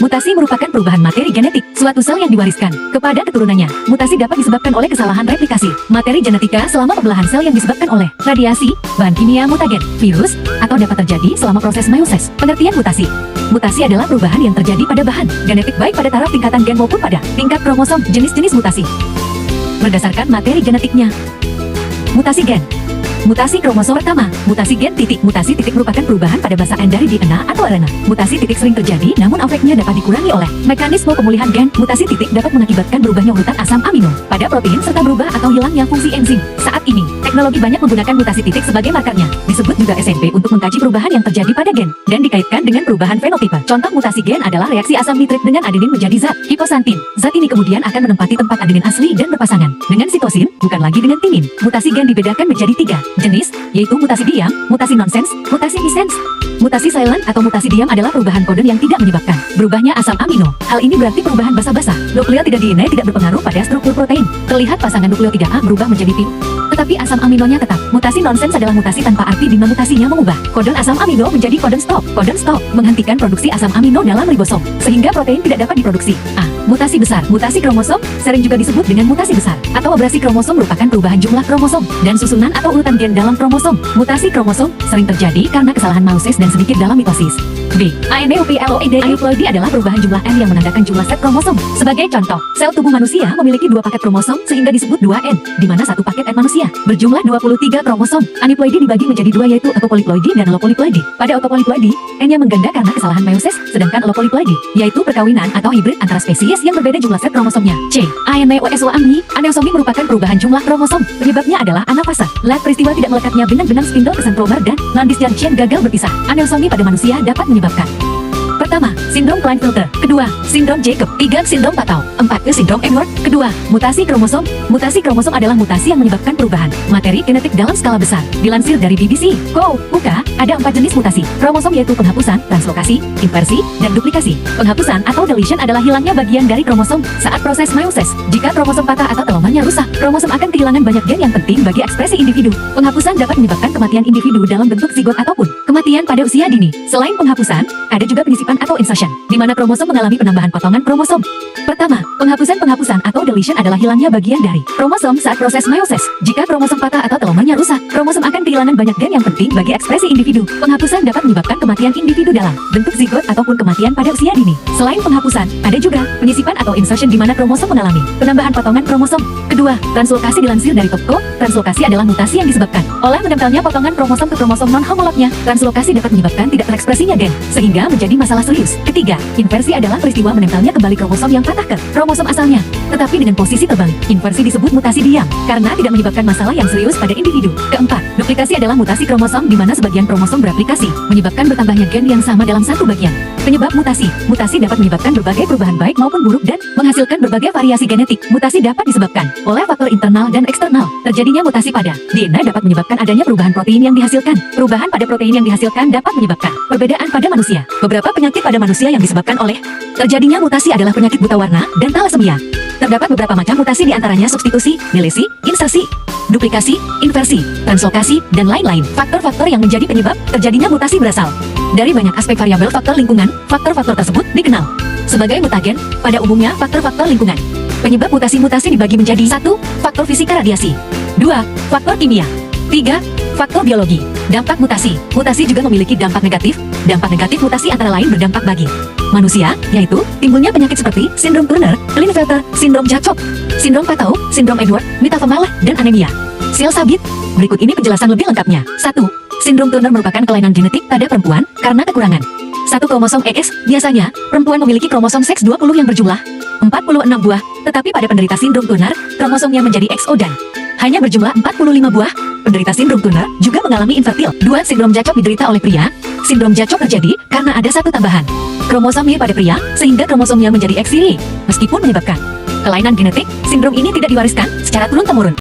Mutasi merupakan perubahan materi genetik, suatu sel yang diwariskan kepada keturunannya. Mutasi dapat disebabkan oleh kesalahan replikasi materi genetika selama pembelahan sel yang disebabkan oleh radiasi, bahan kimia mutagen, virus, atau dapat terjadi selama proses meiosis. Pengertian mutasi. Mutasi adalah perubahan yang terjadi pada bahan genetik baik pada taraf tingkatan gen maupun pada tingkat kromosom. Jenis-jenis mutasi berdasarkan materi genetiknya. Mutasi gen. Mutasi kromosom pertama, mutasi gen titik. Mutasi titik merupakan perubahan pada basa N dari DNA atau RNA. Mutasi titik sering terjadi, namun efeknya dapat dikurangi oleh mekanisme pemulihan gen. Mutasi titik dapat mengakibatkan berubahnya urutan asam amino pada protein serta berubah atau hilangnya fungsi enzim. Saat ini, teknologi banyak menggunakan mutasi titik sebagai markernya. Disebut juga SNP untuk mengkaji perubahan yang terjadi pada gen dan dikaitkan dengan perubahan fenotipe. Contoh mutasi gen adalah reaksi asam nitrit dengan adenin menjadi zat hiposantin. Zat ini kemudian akan menempati tempat adenin asli dan berpasangan dengan sitosin, bukan lagi dengan timin. Mutasi gen dibedakan menjadi 3 jenis, yaitu mutasi diam, mutasi nonsens, mutasi missense. Mutasi silent atau mutasi diam adalah perubahan kode yang tidak menyebabkan berubahnya asam amino. Hal ini berarti perubahan basa-basa. Nukleotida DNA tidak berpengaruh pada struktur protein. Terlihat pasangan nukleotida A berubah menjadi pi, tetapi asam aminonya tetap. Mutasi nonsens adalah mutasi tanpa arti di mana mutasinya mengubah kodon asam amino menjadi kodon stop. Kodon stop menghentikan produksi asam amino dalam ribosom, sehingga protein tidak dapat diproduksi. Mutasi besar. Mutasi kromosom sering juga disebut dengan mutasi besar atau abrasi kromosom merupakan perubahan jumlah kromosom dan susunan atau urutan gen dalam kromosom. Mutasi kromosom sering terjadi karena kesalahan meiosis dan sedikit dalam mitosis. B. Aneuploidy. Aneuploidy adalah perubahan jumlah N yang menandakan jumlah set kromosom. Sebagai contoh, sel tubuh manusia memiliki 2 paket kromosom sehingga disebut 2N, di mana satu paket N manusia berjumlah 23 kromosom. Aneuploidy dibagi menjadi 2 yaitu autopolyploidy dan allopolyploidy. Pada autopolyploidy, N-nya mengganda karena kesalahan meiosis, sedangkan allopolyploidy yaitu perkawinan atau hibrid antara spesies yang berbeda jumlah set kromosomnya. C. Aneuploidy. Aneuploidy merupakan perubahan jumlah kromosom. Penyebabnya adalah anafasa. Lag peristiwa tidak melekatnya benang-benang spindle kesentromer dan non-disjunction gagal berpisah. Aneuploidy pada manusia dapat menyebabkan: pertama, sindrom Klinefelter. Kedua, sindrom Jacob. 3, sindrom Patau. 4, sindrom Edward. Kedua, mutasi kromosom. Mutasi kromosom adalah mutasi yang menyebabkan perubahan materi genetik dalam skala besar. Dilansir dari BBC UK, ada 4 jenis mutasi kromosom yaitu penghapusan, translokasi, inversi, dan duplikasi. Penghapusan atau deletion adalah hilangnya bagian dari kromosom saat proses meiosis. Jika kromosom patah atau telomernya rusak, kromosom akan kehilangan banyak gen yang penting bagi ekspresi individu. Penghapusan dapat menyebabkan kematian individu dalam bentuk zigot ataupun kematian pada usia dini. Selain penghapusan, ada juga penisipan atau insertion, di mana kromosom mengalami penambahan potongan kromosom. Pertama, penghapusan atau deletion adalah hilangnya bagian dari kromosom saat proses meiosis. Jika kromosom patah atau telomernya rusak, kromosom akan kehilangan banyak gen yang penting bagi ekspresi individu. Penghapusan dapat menyebabkan kematian individu dalam bentuk zigot ataupun kematian pada usia dini. Selain penghapusan, ada juga penyisipan atau insertion di mana kromosom mengalami penambahan potongan kromosom. Kedua, translokasi. Dilansir dari Topco, translokasi adalah mutasi yang disebabkan oleh menempelnya potongan kromosom ke kromosom non-homolognya. Translokasi dapat menyebabkan tidak terekspresinya gen, sehingga menjadi masalah serius. Ketiga, inversi adalah peristiwa menempelnya kembali kromosom yang patah ke kromosom asalnya, tetapi dengan posisi terbalik. Inversi disebut mutasi diam, karena tidak menyebabkan masalah yang serius pada individu. Keempat, duplikasi adalah mutasi kromosom di mana sebagian kromosom beraplikasi, menyebabkan bertambahnya gen yang sama dalam satu bagian. Penyebab mutasi. Mutasi dapat menyebabkan berbagai perubahan baik maupun buruk dan menghasilkan berbagai variasi genetik. Mutasi dapat disebabkan oleh faktor internal dan eksternal. Terjadinya mutasi pada DNA dapat menyebabkan adanya perubahan protein yang dihasilkan. Perubahan pada protein yang dihasilkan dapat menyebabkan perbedaan pada manusia. Beberapa penyakit pada manusia yang disebabkan oleh terjadinya mutasi adalah penyakit buta warna dan thalassemia. Terdapat beberapa macam mutasi, di antaranya substitusi, delesi, insersi, duplikasi, inversi, translokasi, dan lain-lain. Faktor-faktor yang menjadi penyebab terjadinya mutasi berasal dari banyak aspek variabel faktor lingkungan. Faktor-faktor tersebut dikenal sebagai mutagen. Pada umumnya, faktor-faktor lingkungan. Penyebab mutasi-mutasi dibagi menjadi: 1. Faktor fisika radiasi. 2. Faktor kimia. 3. Faktor biologi. Dampak mutasi. Mutasi juga memiliki dampak negatif. Dampak negatif mutasi antara lain berdampak bagi manusia, yaitu timbulnya penyakit seperti sindrom Turner, Klinefelter, sindrom Jacob, sindrom Patau, sindrom Edward, metathemal, dan anemia sel sabit. Berikut ini penjelasan lebih lengkapnya. 1. Sindrom Turner merupakan kelainan genetik pada perempuan karena kekurangan satu kromosom X. Biasanya, perempuan memiliki kromosom seks 20 yang berjumlah 46 buah, tetapi pada penderita sindrom Turner, kromosomnya menjadi XO dan hanya berjumlah 45 buah. Penderita sindrom Turner juga mengalami infertil. 2. Sindrom Jacob diderita oleh pria. Sindrom Jacob terjadi karena ada satu tambahan kromosom Y pada pria, sehingga kromosomnya menjadi X. Meskipun menyebabkan kelainan genetik, sindrom ini tidak diwariskan secara turun-temurun.